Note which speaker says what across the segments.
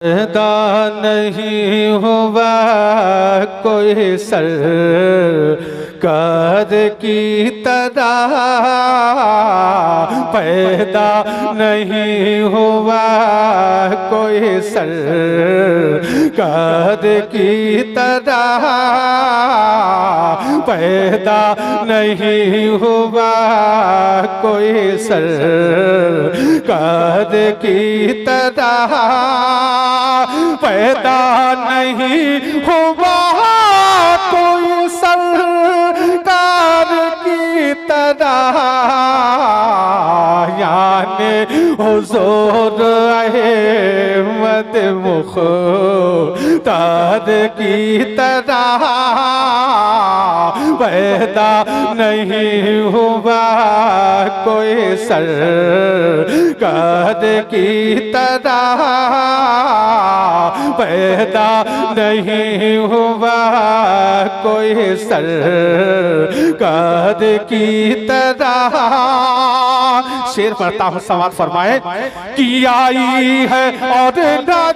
Speaker 1: पैदा नहीं हुआ कोई सरकार की तरह, पैदा नहीं हुआ कोई सरकार की तरह, पैदा नहीं हुआ कोई सरकार की तरह, पैदा नहीं हुआ कोई सरकार की तरह, यानी हुजूर अहमद मुख्तार की तरह, पैदा नहीं हुआ कोई सरकार की तरह, पैदा नहीं हुआ कोई सरकार की तरह। शेर पढ़ता हूँ, समात फरमाए कि आई है और न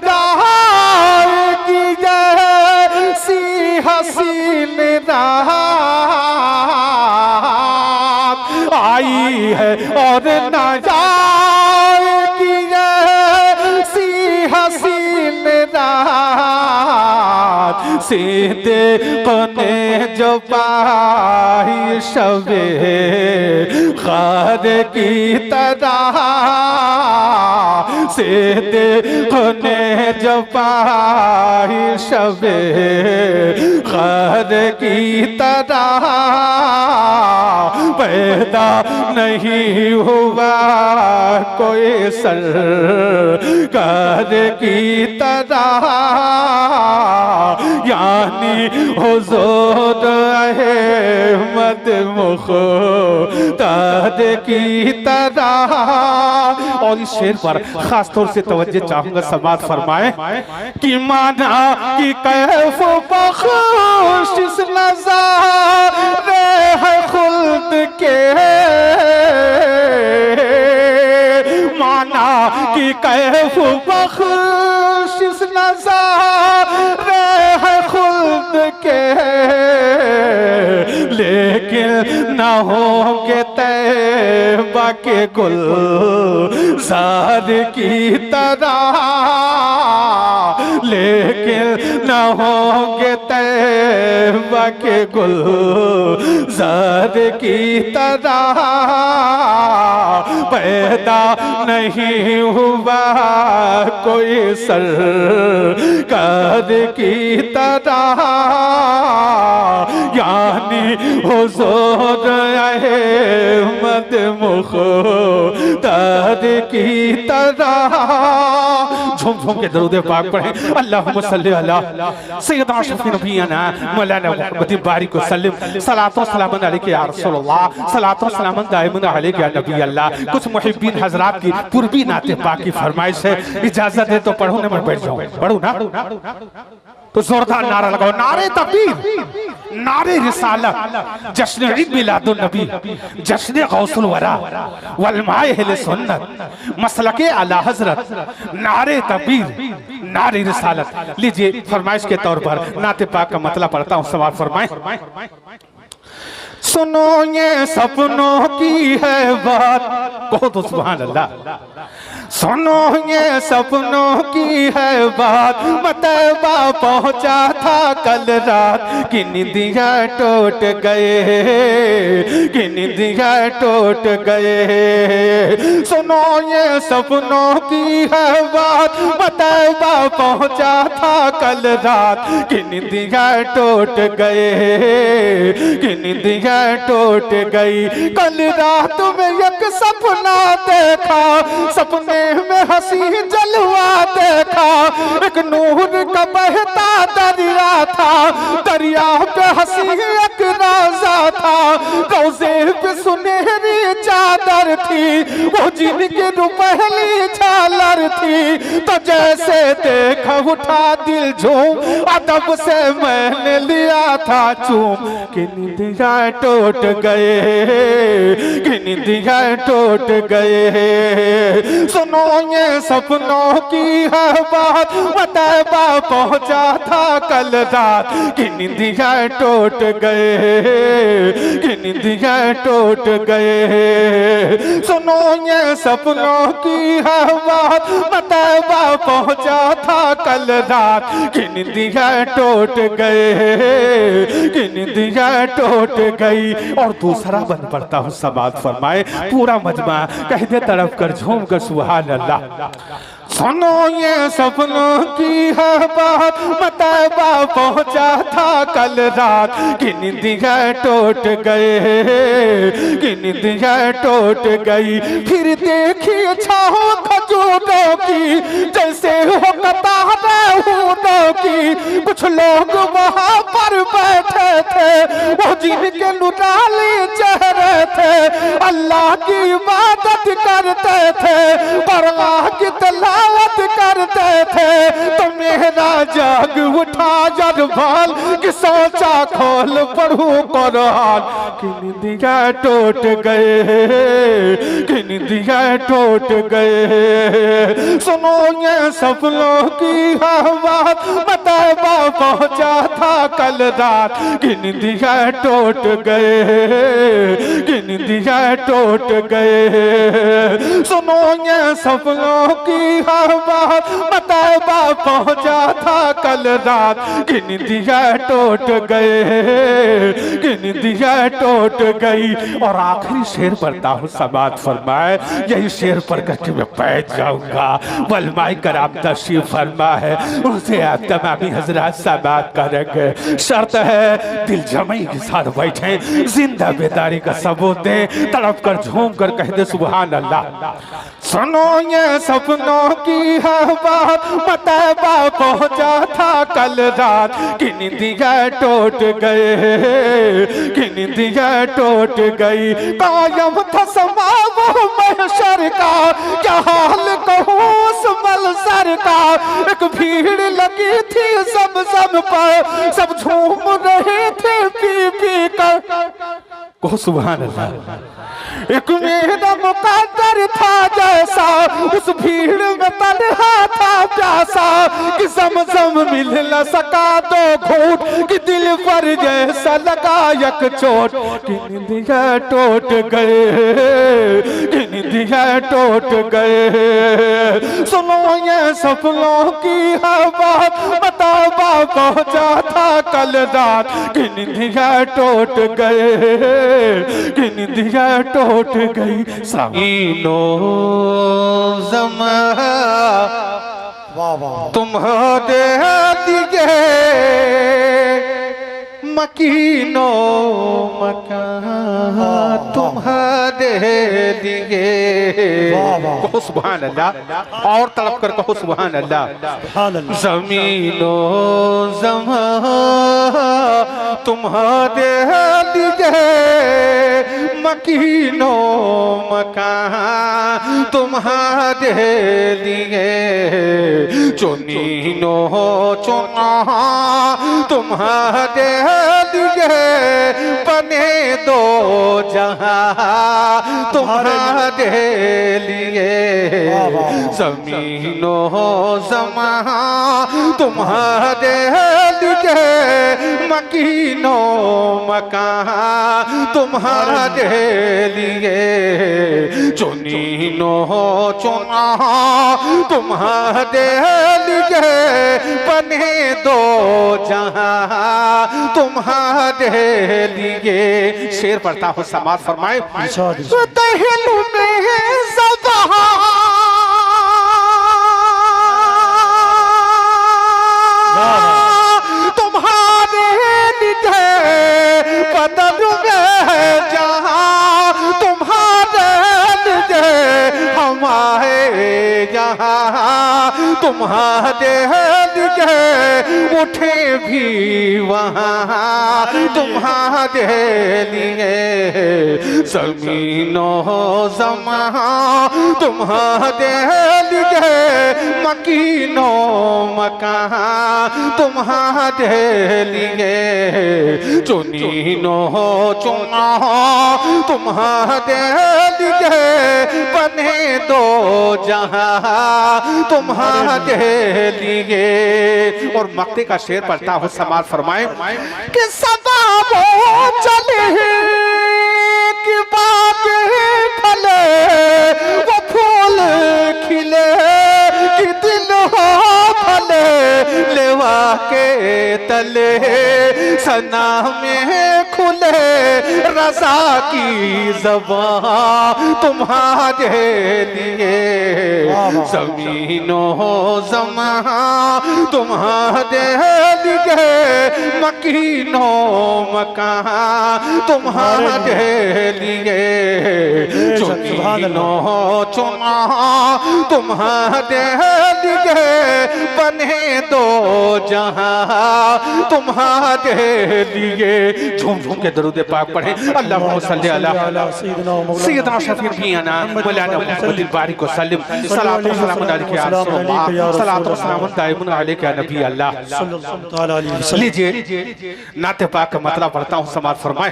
Speaker 1: जाएगी जैसी हसीन रात, आई है और न जाएगी जैसी हसीन रात, सिद्दीक़ ने जो पाई शबे ख़ार की तरह, सिद्दीक़ ने जो पाई शबे ख़ार की तरह, पैदा नहीं हुआ कोई सरकार की तरह, यानी हुजूर अहमद मुख्तार की तरह। और इस शेर पर खास तौर से तवज्जो चाहूंगा, समात फरमाए कि माना कि कैफ बख्शिश नज़ारे है खुल्द के, माना कि कैफ बख्शिश नज़ारे है खुल्द के, लेकिन न होंगे तैबा के गुलज़ार की तरह, लेकिन न होंगे तैबा के गुलज़ार की तरह, पैदा नहीं हुआ कोई सरकार की तरह, यानी हुजूर अहमद मुख्तार की तरह। झूम झूम के दरूद पाक पढ़े, अल्लाहुम्मा सल्ली अला सय्यदना शफ़ी नबीना मौलाना मुहम्मद बारिक वसल्लम, सलातो सलामन अलैका या रसूलल्लाह, सलातो सलामन दाइमन अलैका या नबी अल्लाह। कुछ मुहिब्बीन हजरात की पूर्वी नाते पाक की फरमाइश है, इजाजत है तो पढ़ो ना, मैं बैठ जाऊं, पढ़ू ना तो जोरदार नारा लगाओ, नारे तकबीर, नारे रिसालत, जश्न ईद मिलादुन नबी, जश्न गौसुल वरा वलमाए अहले सुन्नत, मसलके आला हजरत, नारे तकबीर, नारे रिसालत। लीजिए फरमाइश के तौर पर नाते पाक का मतलब पढ़ता हूँ, सवाल फरमाए। सुनो ये सपनों की है बात, कहो तो सुभान अल्लाह। सुनो ये सपनों की है बात, मतबा पहुंचा था कल रात, कि निंदिया टूट गए, कि निंदिया टूट गए। सुनो ये सपनों की है बात, मतबा पहुंचा था कल रात, कि निंदिया टूट गए, कि निंदिया टूट गई। कल रात में एक सपना देखा, सपने में हंसी जलवा देखा, एक नूर का बहता दरिया था, दरिया पे हंसी एक रोजा था, रोजे पे सुनहरी चादर थी, वो जिनकी रुपहली झालर थी। तो जैसे देखा उठा दिल झूम, अदब से मैंने लिया था चूम। कि निदिया टूट गए, कि निदिया टूट गए। सुनो ये सपनों की है बात, मतैबा पहुंचा था कल रात। कि निदिया टूट गए, कि निदिया टूट गए। सुनो ये सपनों की है बात, मतैबा पहुंचा था कल रात। कि निदिया टूट गए, कि निदिया टूट गई। और दूसरा बन पड़ता हूँ समात फरमाए, पूरा मजमा कह दे तड़प कर झूम कर सुभान अल्लाह। सुनो ये सपनों की है बात, मतैबा पहुंचा था कल रात। कि निदिया टूट गए, कि निदिया टूट गई। फिर देखी छाओ खजूरों की, जैसे हो कतारें हूरों की। कुछ लोग वहां पर बैठे थे, वो जिनके नुराले चेहरे थे। अल्लाह की इबादत करते थे, परवाह की तलावत करते थे। तो मेरा जाग उठा जरबाल, कि सोचा खोल पढ़ू कुरान। कि निदिया टूट गए, कि निदिया टूट गए। सुनो ये सपनों की बात, मतैबा पहुंचा था कल रात। कि निदिया टूट गए, कि निदिया टूट गए। सुनो ये सपनों की बात, मतैबा पहुंचा था कल रात। कि निदिया टूट गए, कि निदिया टूट गई। और आखिरी शेर पढ़ता हूँ समात फरमाए, यही शेर पढ़ करके मैं बैठ जाऊंगा। वलमाई कराम तशरीफ फरमा है, उनसे आप तमामी हजरात समात करेंगे। शर्त है दिल जमाई के साथ बैठे, जिंदा बेदारी का सबूत दे, तड़प कर झूम कर कह दे सुभान अल्लाह। सुनो ये सपनों की है बात, मतैबा पहुंचा था कल रात। कि निदिया टूट गए, कि निदिया टूट गई। कायम था समा वो महशर का, क्या हाल कहूँ उस मलसर का। एक भीड़ लगी थी ज़मज़म पर, सब झूम रहे थे पी पी कर। कहो सुभान अल्लाह। एक मेरा मुकद्दर था जैसा, उस भीड़ में तन्हा था प्यासा। कि ज़मज़म मिल न सका दो घूंट, कि दिल पर जैसा लगा एक चोट। कि निदिया टूट गए, कि निदिया टूट गए। सुनो ये सपनों की है बात, मतैबा पहुंचा था कल रात। कि निदिया टूट गए, कि निदिया टूट गई। साइनो ज़मा तुम्हारे दिए, मकीनो मकान तुम्हारे लिए। कहो सुभान अल्लाह, और तड़प कर कहो सुभान अल्लाह। ज़मीनो ज़मा तुम्हारे लिए, मकीनो मकान तुम्हारे लिए। चुनीनो चुना तुम्हारे लिए, बने दो जहां तुम्हारे लिए। ज़मीनो ज़मा तुम्हारे लिए, मकीनो मकान तुम्हारे लिए। चुनीनो चुना तुम्हारे लिए, बने दो जहां तुम्हारे लिए। शेर पढ़ता हूँ समात फरमाए। दहलू में ज़बां तुम्हारे लिए, बदन में जहां तुम्हारे लिए, हमारे यहाँ तुम्हारे लिए। लिए उठे भी वहाँ तुम्हारे लिए, ज़मीनो ज़मा तुम्हारे लिए, मकीनो मकान तुम्हारे लिए, चुनीनो चुना तुम्हारे लिए, बने दो जहां तुम्हारे लिए। और मक्ते का शेर पढ़ता हूँ, समाज फरमाए कि सदा वो चले कि बात फले, वो फूल खिले कि दिल हो फले, लेवा के तले सना में खुले, रज़ा की ज़बान तुम्हारे लिए, ज़मीनो ज़मा तुम्हारे लिए, मकीनो मकान तुम्हारे लिए, चुनीनो चुना तुम्हारे लिए, बने दो जहां तुम्हारे लिए। झूम झूम के दरूद पाक पढ़े। अल्लाहुम्मा सल्ली अला सय्यदना शफीअना मौलाना मुहम्मदिल बारिक वसल्लम, सलातो व सलाम अलैका या रसूलल्लाह, सलातो व सलाम दाइमुन अलैका या नबी अल्लाह सल्लल्लाहु अलैहि वसल्लम। लीजिए नाते पाक का मतलब पढ़ता हूँ, समाज फरमाए।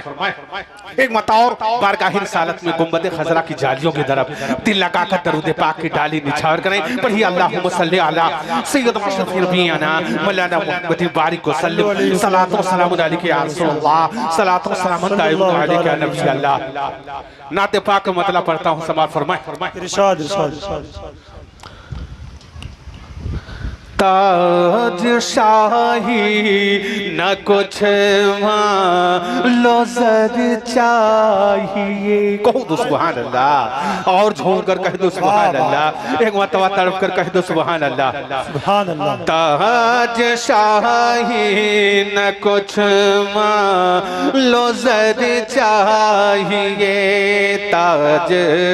Speaker 1: एक मतौर बारगाह रिसालत में गुंबद खजरा की जालियों की तरफ दिल लगाकर दरूद पाक की डाली निछावर करें। पढ़िए अल्लाहुम्मा सल्ली अला सय्यदना शफीअना मौलाना मुहम्मदिल बारिक वसल्लम, सलातो व सलाम अलैका या रसूलल्लाह, सलातो व सलाम दाइमुन अलैका या नबी अल्लाह। नाते पाक का मतलब पढ़ता हूँ, समाज फरमाए।
Speaker 2: इरशाद इरशाद।
Speaker 1: ताज शाही न कुछ लो जर चाहिए, कहो तो सुभान अल्लाह, और झूम कर कह दो सुभान अल्लाह, एक मरतबा तड़प कर कह दो सुभान अल्लाह
Speaker 2: सुभान अल्लाह।
Speaker 1: ताज शाही न कुछ लो जर चाहिए, ताज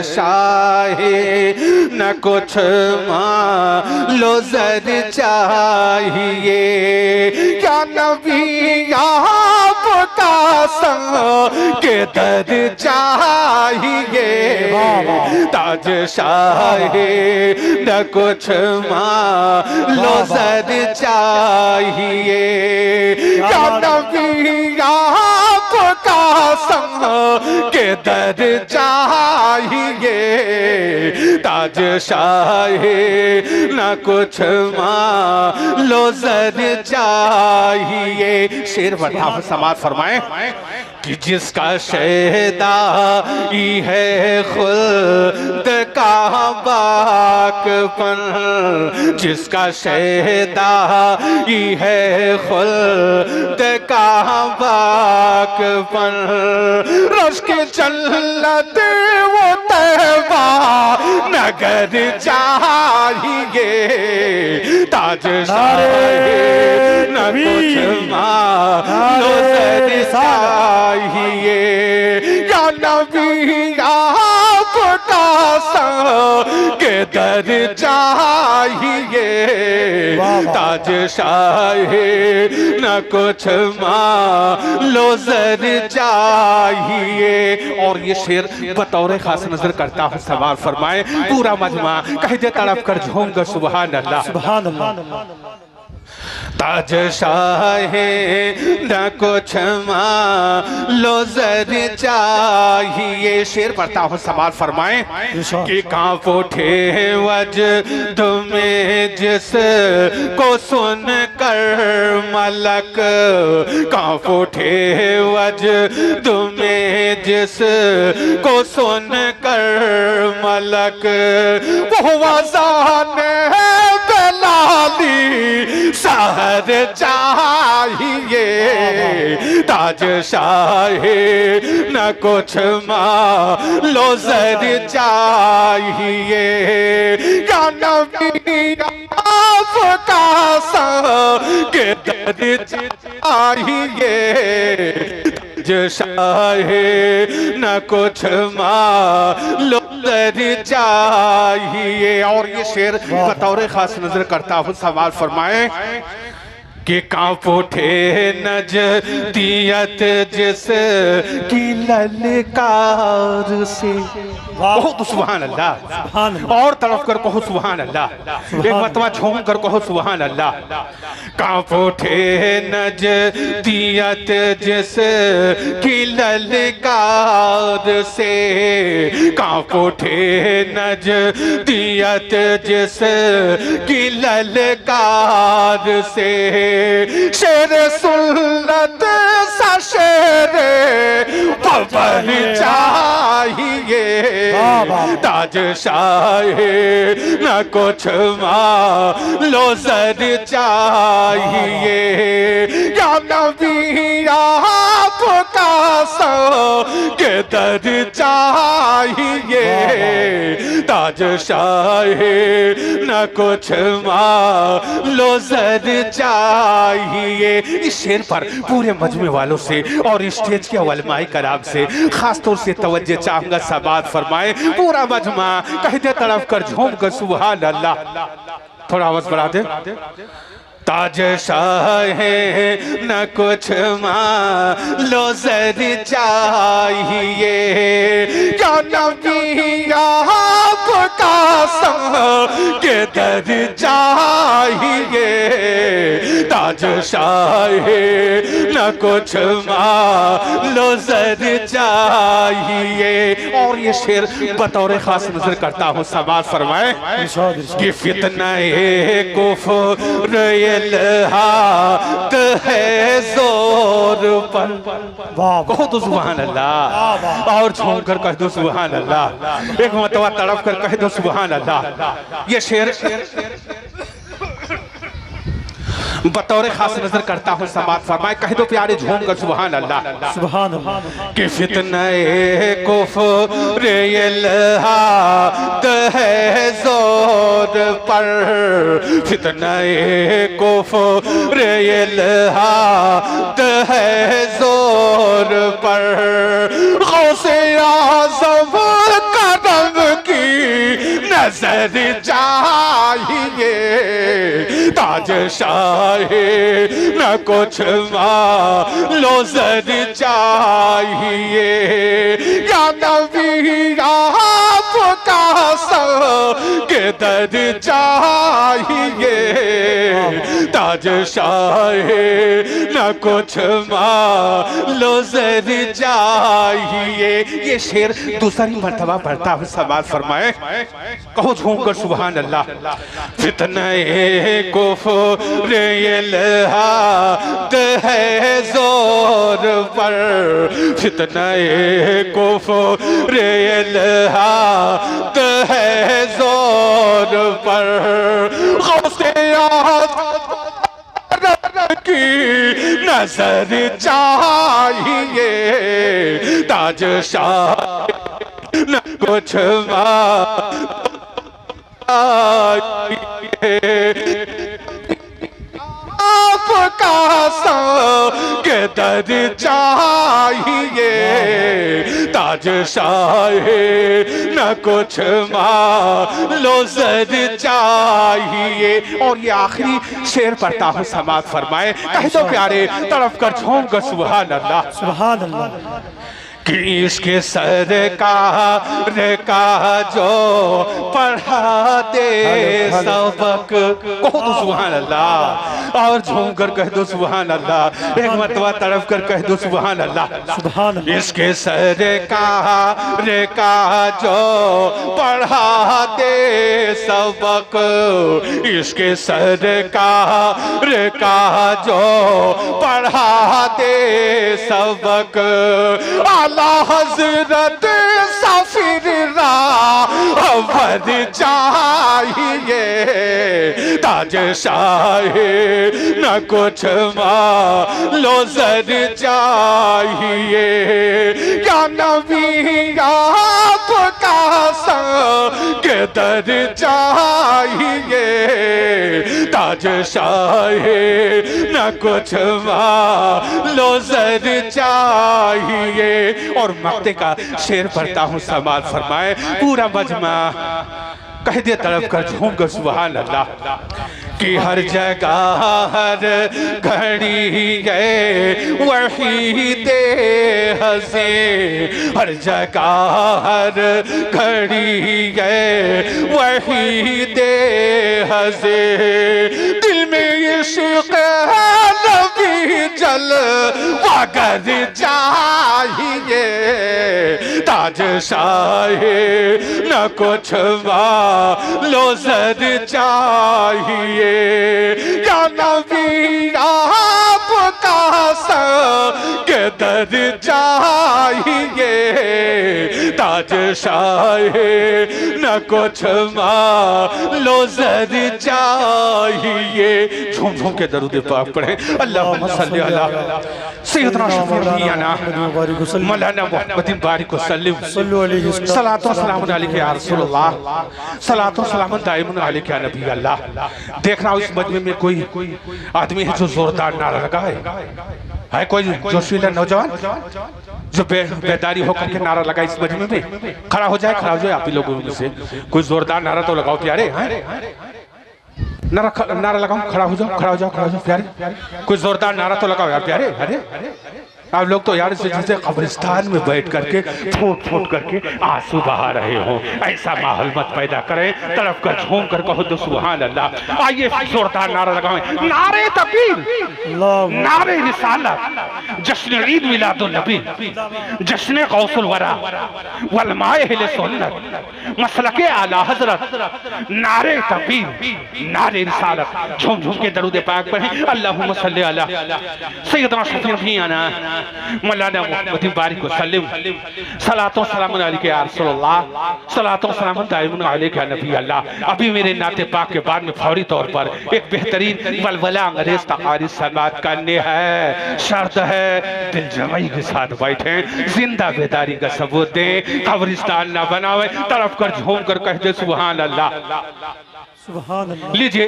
Speaker 1: शाही न कुछ लो जर चाहिए, क्या नबी आपका संग के दर चाहिए, ताज शाही न कुछ लो जर चाहिए, क्या नबी आपका संग के दर चाहिए, ताज शाही न कुछ लो जर चाहिए। शेर बढ़ा हुआ समाज फरमाए कि जिसका शहदा ही है खुद का बाकपन, जिसका शहदा ही है खुद का बाकपन, रश के जन्नत वो तैबा नगर चाहिए, ताज शाही न कुछ लो जर चाहिए, या नबी आपका संग के दर चाहिए, ताज शाही न कुछ लो जर चाहिए। और ये शेर बतौर खास नजर करता हूँ, सवाल फरमाए पूरा मजमा कह दे तड़प कर झूमकर सुभान अल्लाह
Speaker 2: सुभान अल्लाह।
Speaker 1: ताज शाही न कुछ लो जर चाहिए। शेर पढ़ता हूँ, समाज फरमाए कि कांप उठे वजद में जिस को सुन कर मलक, कांप उठे वजद में जिस को सुन कर मलक, वो वज़ान बेलाली सहर चाहिए, ताज शाही न कुछ लो जर चाहिए, या नबी आपका संग के दर चाहिए, ताज शाही न कुछ लो जर चाहिए। और ये शेर बतौर खास नजर करता हूँ सवाल फरमाए कि कांप उठे नजदीयत जिस की ललकार से। कहो सुभान अल्लाह। और तरफ कर कहो सुभान अल्लाह। एक मतवा झूम कर कहो सुभान अल्लाह। कांप उठे नजदीयत जिस की ललकार से, कांप उठे नजदीयत जिस की ललकार से। शेर सुन्नत सा शेर पवन चाहिए, ताज शाहे न कुछ मालो जर चाहिए। या नबी आपका सो के दर चाहिए, ताज शाहे न कुछ मालो जर चाहिए। इस शेर पर पूरे मजमे वालों से और स्टेज के उलमाए कराम से खास तौर से तवज्जो चाहूंगा। समाअत फरमाए पूरा मजमा कह दे तड़प कर झूम कर सुभान अल्लाह। थोड़ा आवाज बढ़ा दे। ताज शाहे न कुछ मालो जर चाहिए, क्या नबी आपका संग के दर चाहिए। ताज शाहे न कुछ मालो जर चाहिए। और ये शेर बतौर खास नजर करता हूँ। समाअत फरमाए कि फितने कुफ्र हाथ है जोर पर। कहो तो सुभान अल्लाह। और झूम कर कह दो सुभान अल्लाह। एक मतवा तड़प कर कह दो सुभान अल्लाह। ये शेर बतौर खास नजर करता हूँ। समाअत फरमाए कह दो प्यारे झूम कर सुभान अल्लाह।
Speaker 2: सुभान अल्लाह।
Speaker 1: कि फितने कुफ्र हाथ है जोर पर, फितने कुफ्र हाथ है जोर पर। गौसे आज़म कदम की नजर चाहिए, ताज शाहे न कुछ मालो जर चाहिए। या नबी आपका संग के दर चाहिए, ताज शाहे न कुछ मालो जर चाहिए। ये शेर दूसरी मर्तबा पढ़ता हूँ। समाअत फरमाए कहो झूम कर सुभान अल्लाह। फितने कुफ्र हाथ है जोर पर, फितने कुफ्र हाथ है जोर पर। गौसे की नजर चाहिए, ताज शाह न कुछ आपका संग दर चाहिए, ताज शाहे न कुछ मालो जर चाहिए। और ये आखिरी शेर पढ़ता हूँ। समाअत फरमाए कह दो प्यारे तड़प कर झूम कर सुभान अल्लाह।
Speaker 2: सुभान अल्लाह।
Speaker 1: कि इसके सरकार का जो पढ़ा दे सबक। कहो तो सुभान अल्लाह। और झूम कर कह दो सुभान अल्लाह। एक मतवा तड़प कर कह दो सुभान अल्लाह।
Speaker 2: सुभान अल्लाह।
Speaker 1: इसके सरकार का जो पढ़ा दे सबक, इसके सरकार का जो पढ़ा दे सबक। आला हजरत सफिर राहबर चाहिए, ताज शाहे न कुछ मालो जर चाहिए। या नबी आप आपका संग दर चाहिए, ताज शाहे न कुछ मालो जर चाहिए। और मक्ते का शेर पढ़ता हूँ, समाज फरमाए पूरा मजमा कह दे तड़प कर झूम कर सुभान अल्लाह। कि हर जगह हर घड़ी गए वही दे हंसे, हर जगह हर घड़ी गए वही दे हंसे। दिल में इश्क नबी जल वागर चाहिए, ताज शाहे न कुछ लो जर चाहिए। या नबी आपका संग दर चाहिए, ताज शाहे न कुछ लो जर चाहिए। झूम झूम के दरूद पाक पढ़े। अल्लाहुम्मा सल्ली अला सय्यदना शफीना मौलाना मुहम्मद बारिक वसल्लम सलातो सलाम अलैका या रसूलल्लाह, सलातो सलाम दाइमन अलैका या नबी अल्लाह। देखना इस मजमे में कोई आदमी है जो जोरदार नारा लगा है कोई जोशीला नौजवान जो बेदारी होकर के नारा लगा इस मजमे में? खड़ा हो जाए आप ही लोगों में से कोई जोरदार नारा तो लगाओ प्यारे। नारा लगाओ, खड़ा हो जाओ प्यारे। कोई जोरदार नारा तो लगाओ यार प्यारे। अरे आप लोग तो यार जैसे कब्रिस्तान में बैठ करके फूट करके आंसू बहा रहे हो, ऐसा माहौल मत पैदा करें। तड़प कर झूम कर कहो तो सुभान अल्लाह। आइए जोरदार नारा लगाएं, नारे तकबीर, नारे रिसालत, जश्न ईद मिलादुन नबी, जश्न गौसुल वरा वलमाए अहले सुन्नत, मसलके आला हजरत, नारे तकबीर, नारे रिसालत। झूम झूम के दरूद पाक पढ़ें। अल्लाहुम्मा सल्ली अला सय्यदना शफीना मौलाना मुहम्मद बारिक वसल्लम सलातो सलाम अलैका या रसूलल्लाह, सलातो सलाम दाइमन अलैका या नबी अल्लाह। अभी मेरे नाते पाक के बाद में फौरी तौर पर एक बेहतरीन वलवला अंग्रेज तकारीर समात करने है। शर्त है दिल जमाई के साथ बैठे, जिंदा बेदारी का सबूत दें, कब्रिस्तान ना बनावे। तरफ कर झूम कर कह दे सुभान अल्लाह। लीजिए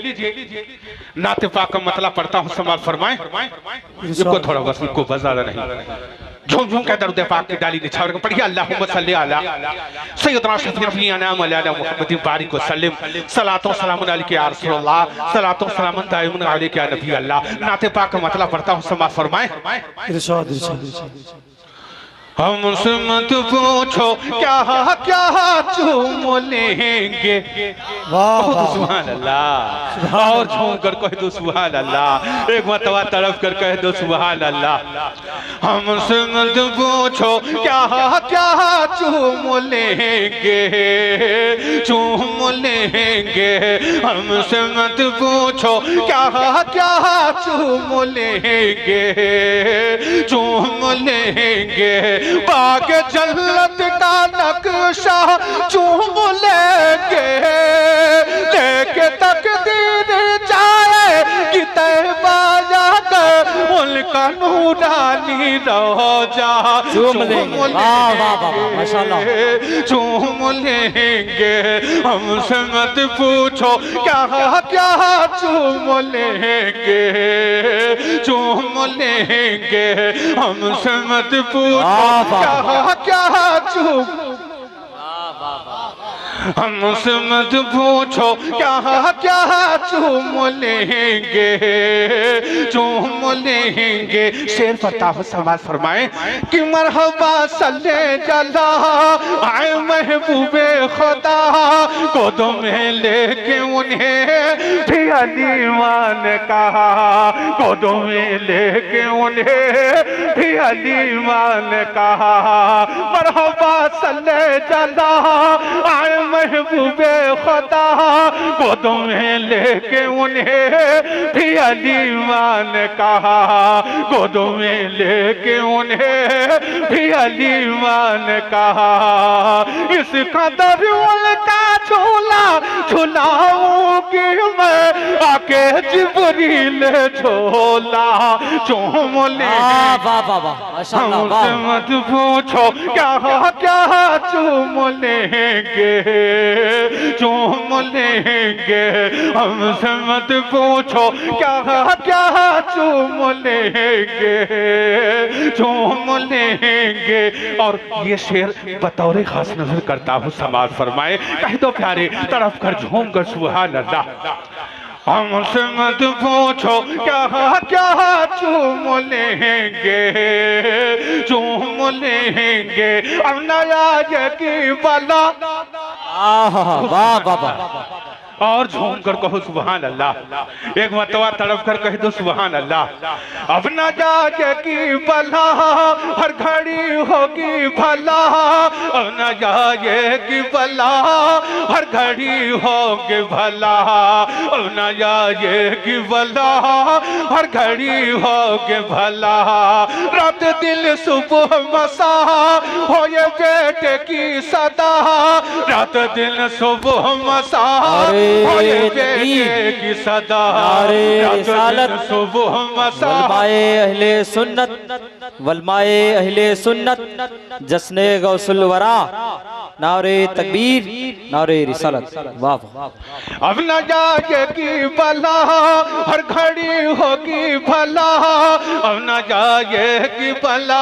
Speaker 1: नाते पाक का मतलब पढ़ता हूँ, समाल फरमाएं। इसको थोड़ा बस इनको ज्यादा नहीं, झूम झूम के दरूद पाक की डाली निछावर पढ़िए। अल्लाहुम्मा सल्ली अला सय्यदना शफीना मौलाना मुहम्मद बारिक वसल्लम सलातो सलाम अलैका या रसूलल्लाह, सलातो सलाम दाइमन अलैका या नबी अल्लाह। नाते पाक का मतलब पढ़ता हूँ, समाल फरमाएं। हमसे मत पूछो क्या क्या चूम लेंगे, सुभान अल्लाह। और झूम कर कह दो सुभान अल्लाह, एक मरतबा तड़प कर कह दो सुभान अल्लाह। हमसे मत पूछो क्या क्या चूम लेंगे, चूम लेंगे। हमसे मत पूछो क्या क्या चूम लेंगे, चूम लेंगे। बाग जन्नत का नक्शा चूम लेंगे, लेके तकदीर जाए कि तैबा जाकर उनका नूरानी रोजा चूम लेंगे, माशाअल्लाह चूम लेंगे। हमसे मत पूछो क्या क्या चूम लेंगे, चूम लेंगे। हमसे मत पूछो क्या क्या चूम, हमसे मत पूछो क्या क्या चूम लेंगे, चूम लेंगे। शेर फताह समाज फरमाए कि मरहबा सल्ले जला आए महबूबे खुदा, गोदों में लेके उन्हें भी अलीमान कहा, गोदों में लेके उन्हें भी अलीमान कहा। मरहबा सल्ले जला आए महबूबे खुदा, गोदों में लेके उन्हें भी अलीमान कहा, गोदों में लेके उन्हें भी अलीमान कहा। इस कदर उनका झूला झुलाऊंगी मैं आके जिब्रील झोला चूम ले।
Speaker 3: वाह वाह वाह माशाअल्लाह
Speaker 1: हमसे
Speaker 3: वाह।
Speaker 1: मत पूछो क्या क्या चूम लेंगे चूम लेंगे। हमसे मत पूछो क्या क्या चूम लेंगे चूम लेंगे। और ये शेर बतौर खास नजर करता हूँ, समाज फरमाए कह दो प्यारे तरफ कर झूम कर सुभान अल्लाह। हमसे मत पूछो क्या क्या चूम लेंगे चूम लेंगे। अब नया की बला
Speaker 3: वाह वाह वाह।
Speaker 1: और झूम कर कहो सुभान अल्लाह। एक मतवा तड़प कर कह दो सुभान अल्लाह। अब न जाए की बला हर घड़ी होगी भला। अब न जाए की बला हर घड़ी होगी भला। अब न जाए की बला हर घड़ी होगी भला। रात दिन सुबह मसा हो ये बेटे की सदा। रात दिन सुबह मसा की सदा। सुबह
Speaker 3: वलमाए अहले सुन्नत वलमाए अहले सुन्नत जश्ने गौसुल वरा नारे तकबीर नारे रिसालत। वाह वाह।
Speaker 1: अब न जाए की बला हर घड़ी होगी भला। अब न जाए की बला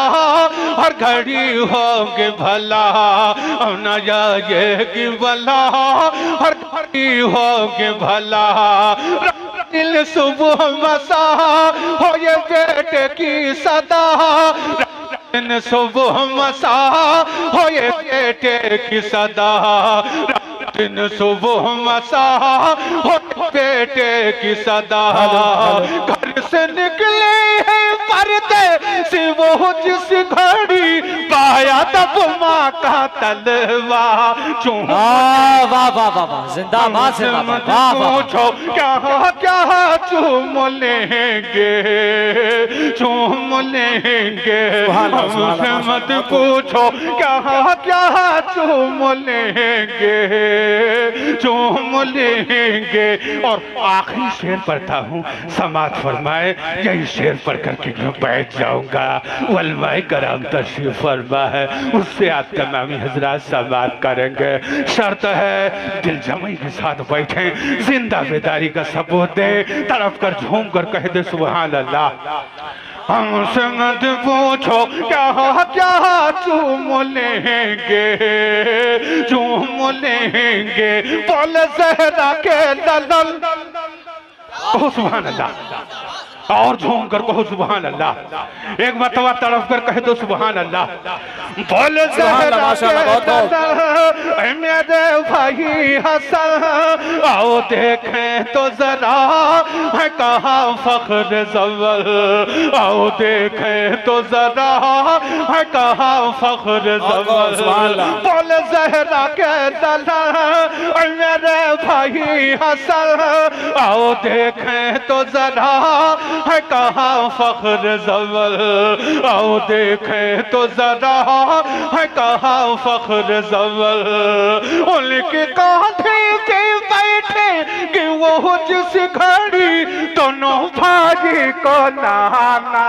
Speaker 1: हर घड़ी होगी भला। अब न जाए की बला हर घड़ी होगी भला। दिल सुबह मसा हो ये बेटे की सदा। दिन सुबह मसा हो ये बेटे की सदा। दिन सुबह मसा हो बेटे की सदा। घर से निकले हैं पर्दे से वो जिस घड़ी पाया तब माँ का तलवा चूम।
Speaker 3: वाह वाह वाह वाह जिंदाबाद जिंदाबाद। वाह वाह।
Speaker 1: पूछो क्या क्या चूम लेंगे चूम लेंगे। हमसे मत पूछो क्या क्या चूम लेंगे चूम लेंगे। और आखिरी शेर पढ़ता हूँ, समाज फरमाए यही शेर पढ़ करके मैं बैठ जाऊंगा। वलमाए कराम तशरीफ फरमा है, उससे आप तमामी हजरात समात करेंगे। शर्त है दिल जमी के साथ बैठे, जिंदा बेदारी का सबूत दे, तड़प कर झूम कर कह दे सुभान अल्लाह। हमसे मत पूछो क्या क्या चूम लेंगे चूम लेंगे। बोल ज़हरा के दलल कहो सुभान अल्लाह। और झूम कर कहो सुभान अल्लाह। एक मरतबा तड़प कर कह दो सुभान अल्लाह। बोल ज़हरा के दलल मेरे भाई हसन आओ देखें तो जरा है कहाँ फख्र ज़वल। आओ देखें तो जरा है कहाँ फख्र ज़वल। बोल ज़हरा के दलल मेरे भाई हसन आओ देखें तो जरा है कहाँ फख्र ज़वल। आओ देखें तो जरा है कहाँ फख्र ज़वल। उनके कांधे पे बैठे कि वो जिस घड़ी दोनों भाई को नहाना।